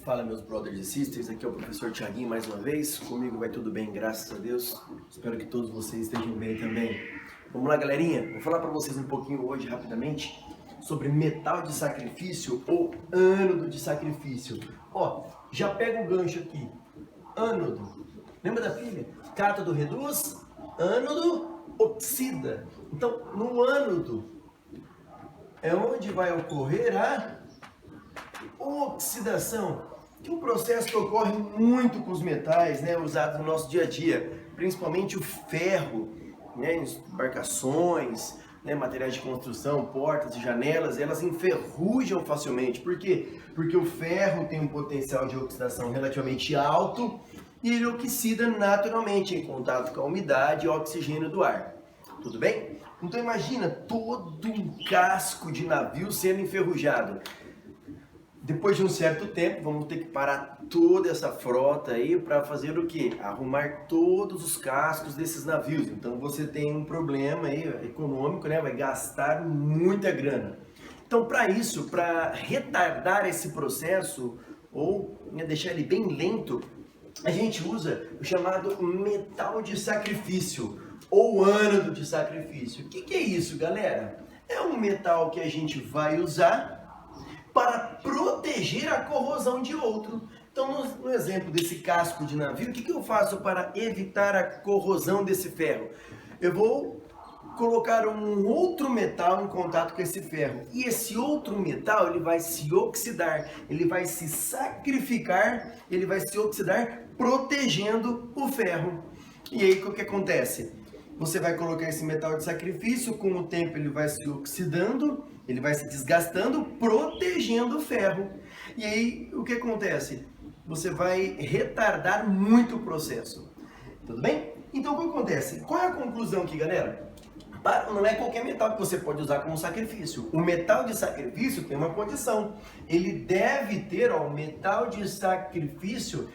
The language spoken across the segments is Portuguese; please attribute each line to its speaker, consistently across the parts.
Speaker 1: Fala, meus brothers e sisters, aqui é o professor Thiaguinho mais uma vez. Comigo vai tudo bem, graças a Deus. Espero que todos vocês estejam bem também. Vamos lá, galerinha? Vou falar para vocês um pouquinho hoje, rapidamente, sobre metal de sacrifício ou ânodo de sacrifício. Ó, já pega o gancho aqui. Ânodo. Lembra da pilha? Cátodo reduz, ânodo oxida. Então, no ânodo é onde vai ocorrer a oxidação, que é um processo que ocorre muito com os metais, né, usados no nosso dia a dia, principalmente o ferro, né, em embarcações, né, materiais de construção, portas e janelas, elas enferrujam facilmente. Por quê? Porque o ferro tem um potencial de oxidação relativamente alto e ele oxida naturalmente em contato com a umidade e o oxigênio do ar. Tudo bem? Então imagina todo um casco de navio sendo enferrujado. Depois de um certo tempo, vamos ter que parar toda essa frota aí para fazer o quê? Arrumar todos os cascos desses navios. Então você tem um problema aí econômico, né? Vai gastar muita grana. Então, para isso, para retardar esse processo ou, né, deixar ele bem lento, a gente usa o chamado metal de sacrifício ou ânodo de sacrifício. O que é isso, galera? É um metal que a gente vai usar para proteger a corrosão de outro. Então, no exemplo desse casco de navio, o que eu faço para evitar a corrosão desse ferro? Eu vou colocar um outro metal em contato com esse ferro. E esse outro metal, ele vai se oxidar, ele vai se sacrificar, ele vai se oxidar protegendo o ferro. E aí, o que acontece? Você vai colocar esse metal de sacrifício, com o tempo ele vai se oxidando, ele vai se desgastando, protegendo o ferro. E aí, o que acontece? Você vai retardar muito o processo. Tudo bem? Então, o que acontece? Qual é a conclusão aqui, galera? Não é qualquer metal que você pode usar como sacrifício. O metal de sacrifício tem uma condição. Ele deve ter, ó, o metal de sacrifício,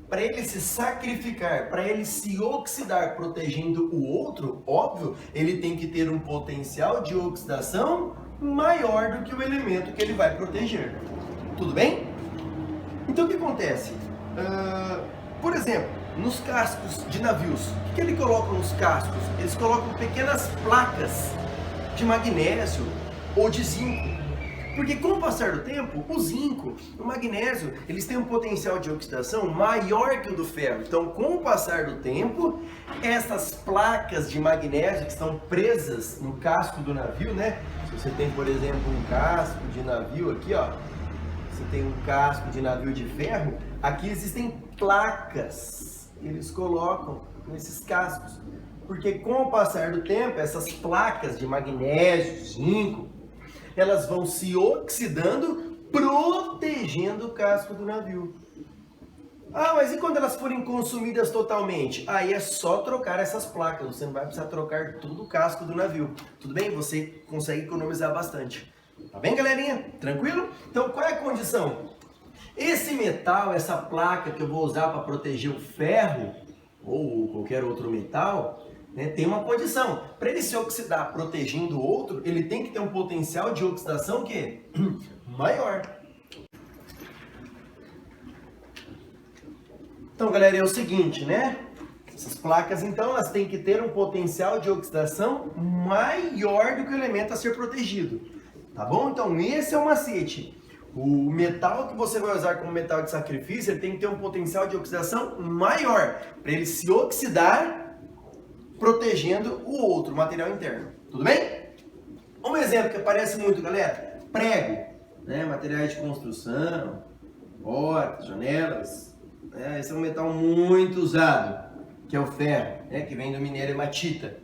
Speaker 1: para ele se sacrificar, para ele se oxidar, protegendo o outro, óbvio, ele tem que ter um potencial de oxidação maior do que o elemento que ele vai proteger. Tudo bem? Então o que acontece? Por exemplo, nos cascos de navios, o que ele coloca nos cascos? Eles colocam pequenas placas de magnésio ou de zinco. Porque com o passar do tempo, o zinco, o magnésio, eles têm um potencial de oxidação maior que o do ferro. Então, com o passar do tempo, essas placas de magnésio que estão presas no casco do navio, né? Se você tem, por exemplo, um casco de navio aqui, ó, você tem um casco de navio de ferro, aqui existem placas que eles colocam nesses cascos. Porque com o passar do tempo, essas placas de magnésio, zinco, elas vão se oxidando, protegendo o casco do navio. Ah, mas e quando elas forem consumidas totalmente? Aí é só trocar essas placas, você não vai precisar trocar todo o casco do navio. Tudo bem? Você consegue economizar bastante. Tá bem, galerinha? Tranquilo? Então, qual é a condição? Esse metal, essa placa que eu vou usar para proteger o ferro, ou qualquer outro metal, né, tem uma condição. Para ele se oxidar protegendo o outro, ele tem que ter um potencial de oxidação que maior. Então, galera, é o seguinte, né? Essas placas, então, elas têm que ter um potencial de oxidação maior do que o elemento a ser protegido. Tá bom? Então, esse é o macete. O metal que você vai usar como metal de sacrifício, ele tem que ter um potencial de oxidação maior, para ele se oxidar protegendo o outro, o material interno. Tudo bem? Um exemplo que aparece muito, galera, prego, né? Materiais de construção, portas, janelas, né? Esse é um metal muito usado, que é o ferro, né? Que vem do minério hematita.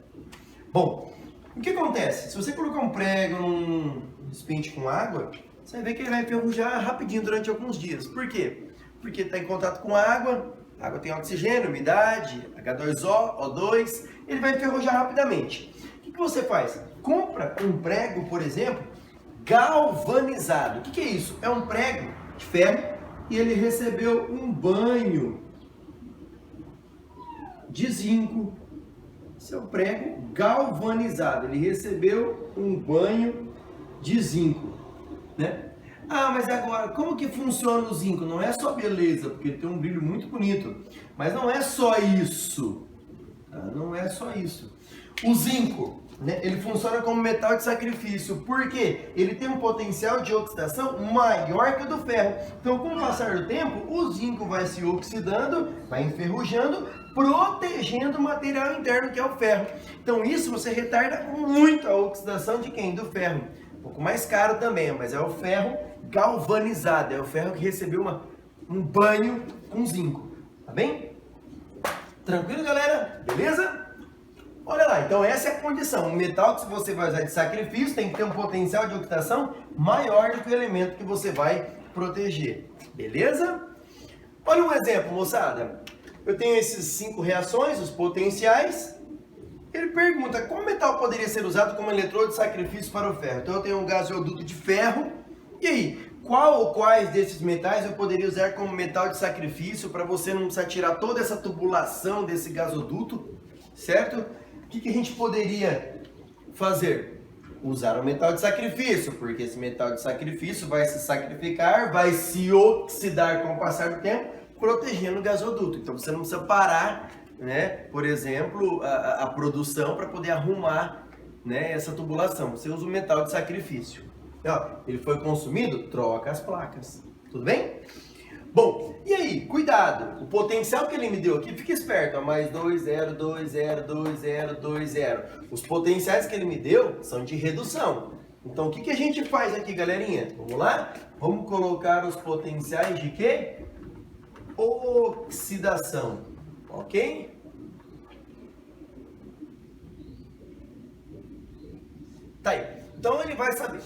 Speaker 1: Bom, o que acontece? Se você colocar um prego num recipiente com água, você vai ver que ele vai enferrujar rapidinho durante alguns dias. Por quê? Porque está em contato com a água tem oxigênio, umidade, H2O, O2, ele vai enferrujar rapidamente. O que você faz? Compra um prego, por exemplo, galvanizado. O que é isso? É um prego de ferro e ele recebeu um banho de zinco. Esse é um prego galvanizado, ele recebeu um banho de zinco, né? Ah, mas agora, como que funciona o zinco? Não é só beleza, porque ele tem um brilho muito bonito, mas não é só isso. Tá? Não é só isso. O zinco, né, ele funciona como metal de sacrifício, porque ele tem um potencial de oxidação maior que o do ferro. Então, com o passar do tempo, o zinco vai se oxidando, vai enferrujando, protegendo o material interno que é o ferro. Então, isso você retarda muito a oxidação de quem? Do ferro. Um pouco mais caro também, mas é o ferro galvanizado, é o ferro que recebeu um banho com zinco. Tá bem? Tranquilo, galera? Beleza? Olha lá, então essa é a condição. O metal que você vai usar de sacrifício tem que ter um potencial de oxidação maior do que o elemento que você vai proteger. Beleza? Olha um exemplo, moçada. Eu tenho esses 5 reações, os potenciais. Ele pergunta, qual metal poderia ser usado como eletrodo de sacrifício para o ferro? Então eu tenho um gasoduto de ferro. E aí, qual ou quais desses metais eu poderia usar como metal de sacrifício para você não precisar tirar toda essa tubulação desse gasoduto, certo? O que a gente poderia fazer? Usar o metal de sacrifício, porque esse metal de sacrifício vai se sacrificar, vai se oxidar com o passar do tempo, protegendo o gasoduto. Então você não precisa parar, né, por exemplo, a produção para poder arrumar, né, essa tubulação. Você usa o metal de sacrifício. Então, ele foi consumido? Troca as placas. Tudo bem? Bom, e aí, cuidado, o potencial que ele me deu aqui, fica esperto, ó, mais 2, 0, 2, 0, 2, 0, 2, 0. Os potenciais que ele me deu são de redução. Então, o que a gente faz aqui, galerinha? Vamos lá? Vamos colocar os potenciais de quê? Oxidação, ok? Tá aí. Então, ele vai saber.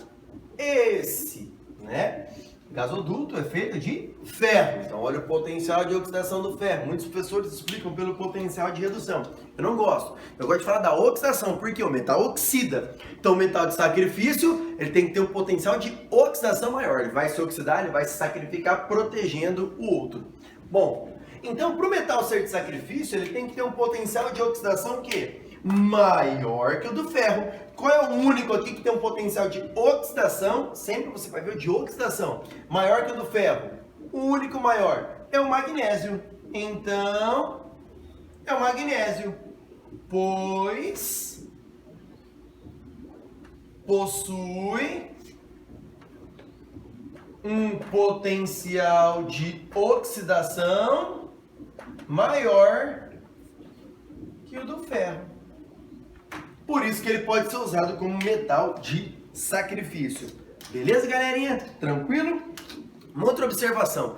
Speaker 1: Esse, né? Gasoduto é feito de ferro. Então, olha o potencial de oxidação do ferro. Muitos professores explicam pelo potencial de redução. Eu não gosto. Eu gosto de falar da oxidação, porque o metal oxida. Então, o metal de sacrifício, ele tem que ter um potencial de oxidação maior. Ele vai se oxidar, ele vai se sacrificar, protegendo o outro. Bom, então, para o metal ser de sacrifício, ele tem que ter um potencial de oxidação que maior que o do ferro. Qual é o único aqui que tem um potencial de oxidação? Sempre você vai ver o de oxidação maior que o do ferro. O único maior é o magnésio. Então, é o magnésio, pois possui um potencial de oxidação maior que o do ferro. Por isso que ele pode ser usado como metal de sacrifício. Beleza, galerinha? Tranquilo? Uma outra observação.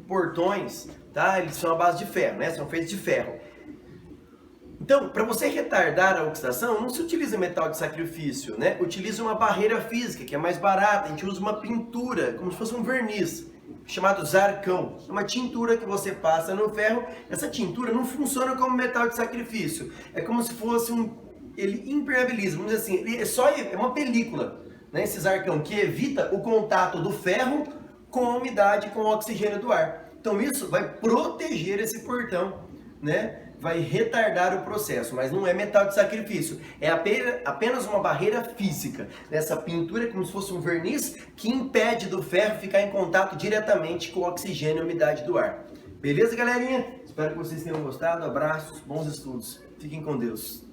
Speaker 1: Portões, tá? Eles são à base de ferro, né? São feitos de ferro. Então, para você retardar a oxidação, não se utiliza metal de sacrifício, né? Utiliza uma barreira física, que é mais barata. A gente usa uma pintura, como se fosse um verniz, chamado Zarcão. É uma tintura que você passa no ferro. Essa tintura não funciona como metal de sacrifício. É como se fosse ele impermeabiliza, vamos dizer assim, é uma película, né? Esse Zarcão que evita o contato do ferro com a umidade, com o oxigênio do ar. Então isso vai proteger esse portão, né? Vai retardar o processo, mas não é metal de sacrifício. É apenas uma barreira física. Essa pintura é como se fosse um verniz que impede do ferro ficar em contato diretamente com o oxigênio e a umidade do ar. Beleza, galerinha? Espero que vocês tenham gostado. Abraços, bons estudos. Fiquem com Deus.